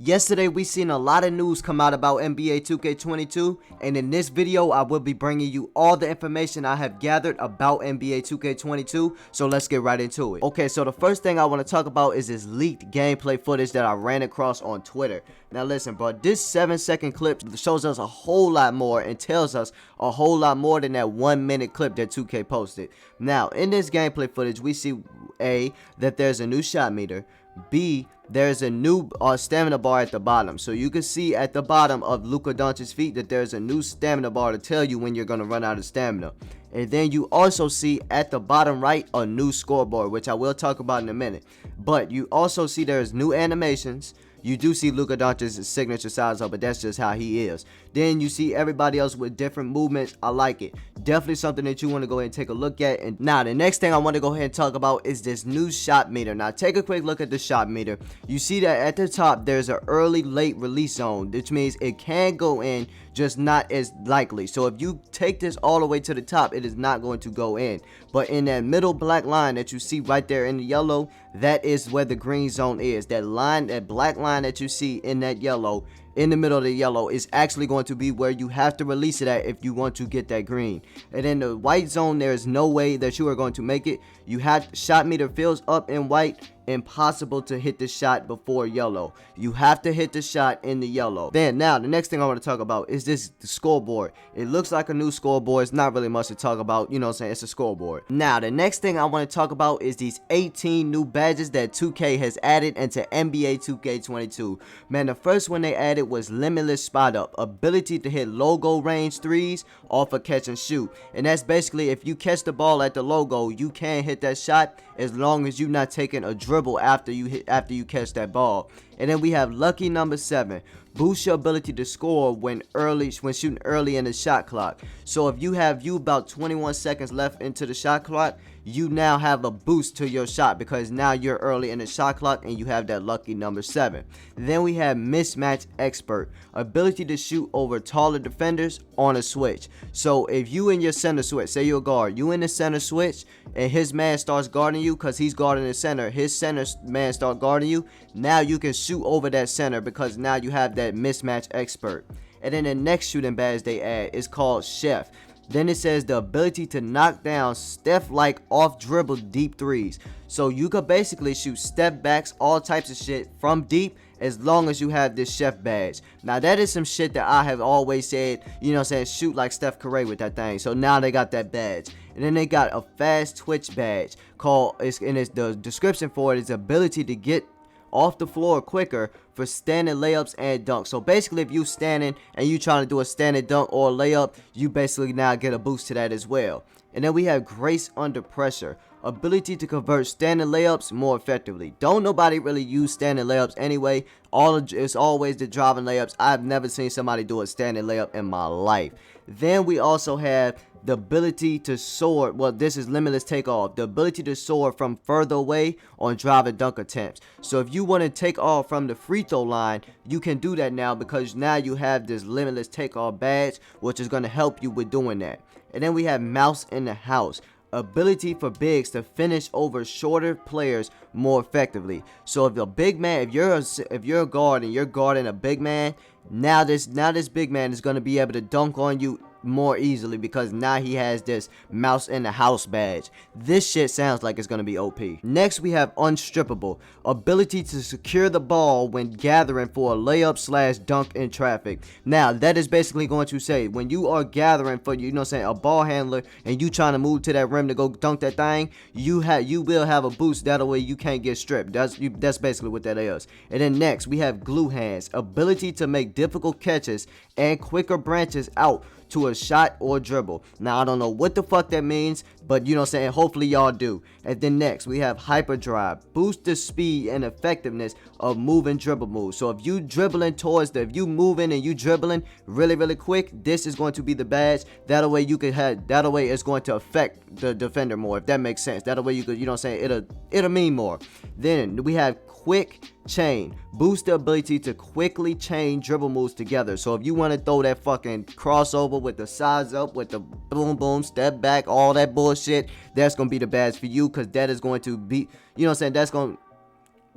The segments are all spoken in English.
Yesterday we seen a lot of news come out about NBA 2K22, and in this video I will be bringing you all the information I have gathered about NBA 2K22, so let's get right into it. Okay, so the first thing I want to talk about is this leaked gameplay footage that I ran across on Twitter. Now listen, bro, this 7-second clip shows us a whole lot more and tells us a whole lot more than that 1-minute clip that 2K posted. Now, in this gameplay footage, we see A, that there's a new shot meter, B, there's a new stamina bar at the bottom. So you can see at the bottom of Luka Doncic's feet that there's a new stamina bar to tell you when you're going to run out of stamina. And then you also see at the bottom right a new scoreboard, which I will talk about in a minute. But you also see there's new animations. You do see Luka Doncic's signature size up, but that's just how he is. Then you see everybody else with different movements. I like it. Definitely something that you want to go ahead and take a look at. And now the next thing I want to go ahead and talk about is this new shot meter. Now take a quick look at the shot meter. You see that at the top there's an early late release zone, which means it can go in, just not as likely. So if you take this all the way to the top, it is not going to go in. But in that middle black line that you see right there in the yellow, that is where the green zone is. That line, that black line that you see in that yellow, in the middle of the yellow, is actually going to be where you have to release it at if you want to get that green. And in the white zone, there is no way that you are going to make it. You have shot meter fills up in white. Impossible to hit the shot before yellow. You have to hit the shot in the yellow. Then now the next thing I want to talk about is the scoreboard. It looks like a new scoreboard. It's not really much to talk about, you know what I'm saying? It's a scoreboard. Now the next thing I want to talk about is these 18 new badges that 2K has added into NBA 2K22. Man, the first one they added was limitless spot up, ability to hit logo range threes off a catch and shoot. And that's basically if you catch the ball at the logo, you can hit that shot as long as you're not taking a dribble after you catch that ball. And then we have lucky number 7, boost your ability to score when shooting early in the shot clock. So if you have about 21 seconds left into the shot clock, you now have a boost to your shot because now you're early in the shot clock and you have that lucky number 7. Then we have mismatch expert, ability to shoot over taller defenders on a switch. So if you in your center switch, say you're a guard, you in the center switch and his man starts guarding you because he's guarding the center, his center man start guarding you, now you can shoot over that center because now you have that mismatch expert. And then the next shooting badge they add is called chef. Then it says the ability to knock down Steph-like off-dribble deep threes. So you could basically shoot step backs, all types of shit from deep as long as you have this chef badge. Now that is some shit that I have always said, you know what I'm saying, shoot like Steph Curry with that thing. So now they got that badge. And then they got a fast twitch badge called, the description for it is ability to get off the floor quicker for standing layups and dunks. So basically if you standing and you trying to do a standing dunk or a layup, you basically now get a boost to that as well. And then we have grace under pressure, ability to convert standing layups more effectively. Don't nobody really use standing layups anyway. It's always the driving layups. I've never seen somebody do a standing layup in my life. Then we also have the ability to soar. Well, this is limitless takeoff, the ability to soar from further away on drive and dunk attempts. So if you want to take off from the free throw line, you can do that now because now you have this limitless takeoff badge, which is going to help you with doing that. And then we have mouse in the house, ability for bigs to finish over shorter players more effectively. So if a big man, if you're a guard and you're guarding a big man, now this big man is going to be able to dunk on you more easily because now he has this mouse in the house badge. This shit sounds like it's going to be OP. Next we have unstrippable, ability to secure the ball when gathering for a layup / dunk in traffic. Now that is basically going to say when you are gathering for, you know what I'm saying, a ball handler and you trying to move to that rim to go dunk that thing, you will have a boost. That way you can't get stripped. That's basically what that is. And then next we have glue hands, ability to make difficult catches and quicker branches out to a shot or dribble. Now I don't know what the fuck that means, but you know what I'm saying, hopefully y'all do. And then next we have hyperdrive, boost the speed and effectiveness of moving dribble moves. So if you dribbling if you moving and you dribbling really quick, this is going to be the badge. That way you could have, that way it's going to affect the defender more, if that makes sense. That way you could, you know what I'm saying, it'll mean more. Then we have quick chain, boost the ability to quickly chain dribble moves together. So if you want to throw that fucking crossover with the sides up, with the boom boom, step back, all that bullshit, that's gonna be the badge for you, because that is going to be, you know what I'm saying, that's going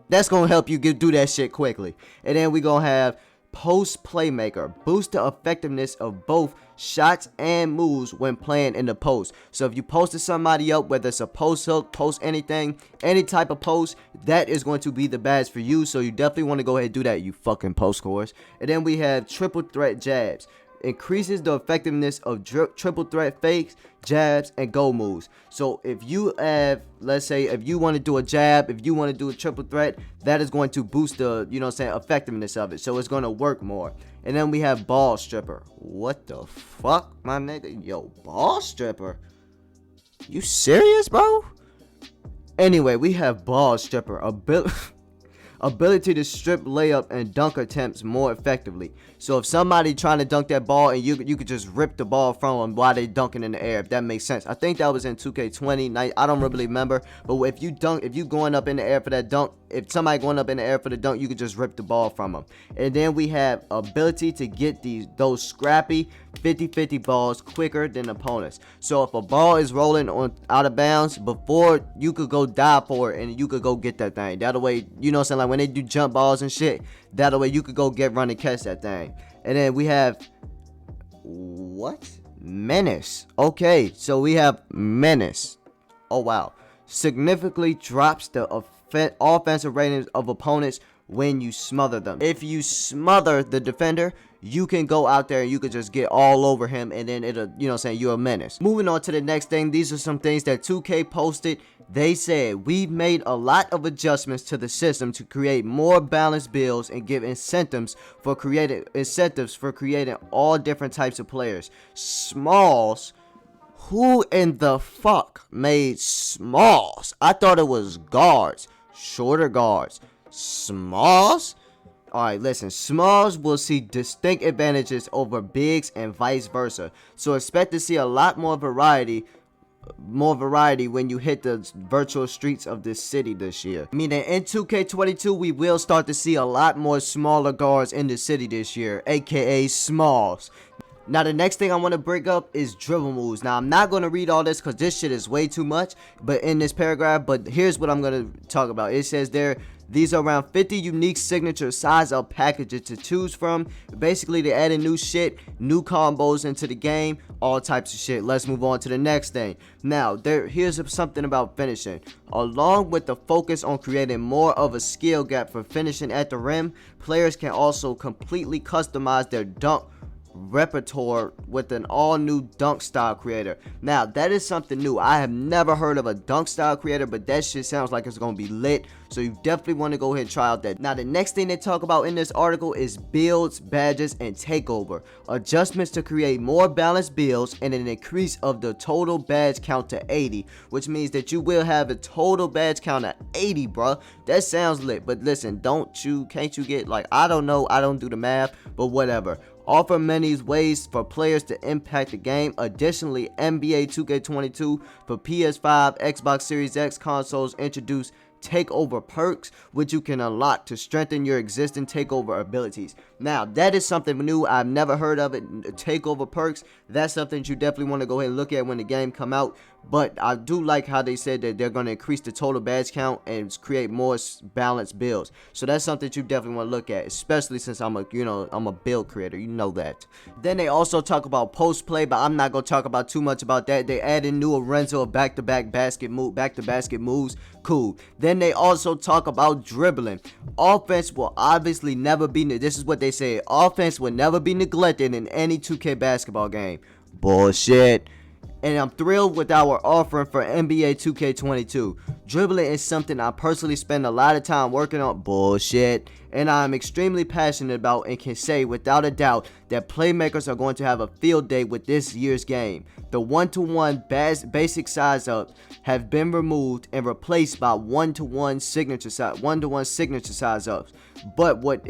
That's gonna help you do that shit quickly. And then we gonna have post playmaker, boost the effectiveness of both shots and moves when playing in the post. So if you posted somebody up, whether it's a post hook, post anything, any type of post, that is going to be the badge for you. So you definitely want to go ahead and do that, you fucking post scorers. And then we have triple threat jabs. Increases the effectiveness of triple threat fakes, jabs, and go moves. So if you have, let's say, if you want to do a jab, if you want to do a triple threat, that is going to boost the, effectiveness of it. So it's going to work more. And then we have ball stripper. What the fuck, my nigga? Yo, ball stripper? You serious, bro? Anyway, we have ball stripper. Ability to strip layup and dunk attempts more effectively. So if somebody trying to dunk that ball and you could just rip the ball from them while they dunking in the air, if that makes sense. I think that was in 2K20. I don't really remember, but if you going up in the air for that dunk, if somebody going up in the air for the dunk, you could just rip the ball from them. And then we have ability to get those scrappy 50-50 balls quicker than opponents. So if a ball is rolling on out of bounds, before you could go dive for it and you could go get that thing. That way, like when they do jump balls and shit, that way you could go run and catch that thing. And then we have menace. Okay, so we have menace. Oh wow, significantly drops the offensive ratings of opponents when you smother them. If you smother the defender, you can go out there and you could just get all over him, and then it'll, you're a menace. Moving on to the next thing, these are some things that 2K posted. They said, we've made a lot of adjustments to the system to create more balanced builds and give incentives for creating all different types of players. Smalls? Who in the fuck made smalls? I thought it was guards, shorter guards. Smalls? Alright, listen, smalls will see distinct advantages over bigs and vice versa. So expect to see a lot more variety when you hit the virtual streets of this city this year. Meaning in 2K22, we will start to see a lot more smaller guards in the city this year, aka smalls. Now the next thing I want to bring up is dribble moves. Now I'm not going to read all this because this shit is way too much, but in this paragraph, but here's what I'm going to talk about. It says these are around 50 unique signature size up packages to choose from. Basically, they added new shit, new combos into the game, all types of shit. Let's move on to the next thing. Now, here's something about finishing. Along with the focus on creating more of a skill gap for finishing at the rim, players can also completely customize their dunk repertoire with an all-new dunk style creator. Now that is something new. I have never heard of a dunk style creator, but that shit sounds like it's gonna be lit, so you definitely want to go ahead and try out that. Now the next thing they talk about in this article is builds, badges, and takeover. Adjustments to create more balanced builds and an increase of the total badge count to 80, which means that you will have a total badge count of 80, bruh. That sounds lit, but listen, can't you get, like, I don't know, I don't do the math, but whatever. Offer many ways for players to impact the game. Additionally, NBA 2K22 for PS5, Xbox Series X consoles introduced takeover perks, which you can unlock to strengthen your existing takeover abilities. Now that is something new. I've never heard of it. Takeover perks, that's something you definitely want to go ahead and look at when the game come out. But I do like how they said that they're going to increase the total badge count and create more balanced builds. So that's something you definitely want to look at, especially since I'm a build creator, that. Then they also talk about post play, but I'm not going to talk about too much about that. They added new Lorenzo of back-to-back basket moves. Cool. Then they also talk about dribbling. Offense will obviously never be, this is what they say, offense will never be neglected in any 2K basketball game. Bullshit. And I'm thrilled with our offering for NBA 2K22. Dribbling is something I personally spend a lot of time working on. Bullshit. And I'm extremely passionate about and can say without a doubt that playmakers are going to have a field day with this year's game. The one-to-one basic size ups have been removed and replaced by one-to-one signature size ups. But what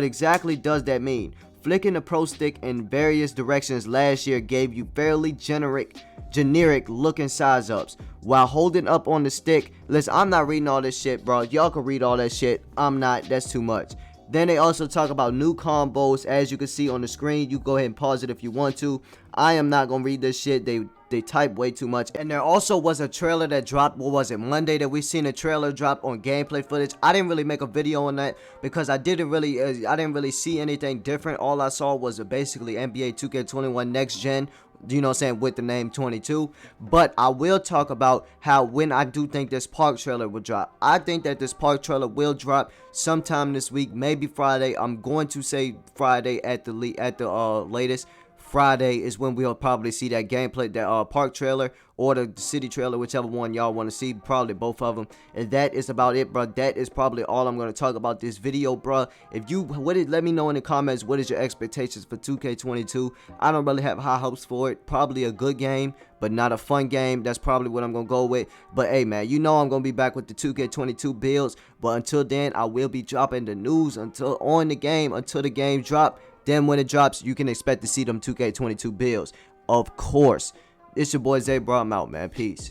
exactly does that mean? Flicking the pro stick in various directions last year gave you fairly generic looking size ups. While holding up on the stick, listen, I'm not reading all this shit, bro. Y'all can read all that shit. I'm not. That's too much. Then they also talk about new combos. As you can see on the screen, you go ahead and pause it if you want to. I am not gonna read this shit. They type way too much. And there also was a trailer that dropped, what was it, Monday, that we seen a trailer drop on gameplay footage. I didn't really make a video on that because I didn't really see anything different. All I saw was basically NBA 2K21 next gen, you know what I'm saying, with the name 22. But I will talk about how when I do think this park trailer will drop. I think that this park trailer will drop sometime this week, maybe Friday. I'm going to say Friday at the latest. Friday is when we'll probably see that gameplay, that park trailer or the city trailer, whichever one y'all want to see, probably both of them. And that is about it, bro. That is probably all I'm going to talk about this video, bro. If you let me know in the comments, what is your expectations for 2K22? I don't really have high hopes for it. Probably a good game, but not a fun game. That's probably what I'm going to go with. But hey, man, you know I'm going to be back with the 2K22 builds. But until then, I will be dropping the news until the game drop. Then when it drops, you can expect to see them 2K22 builds. Of course. It's your boy Zay, bro. I'm out, man. Peace.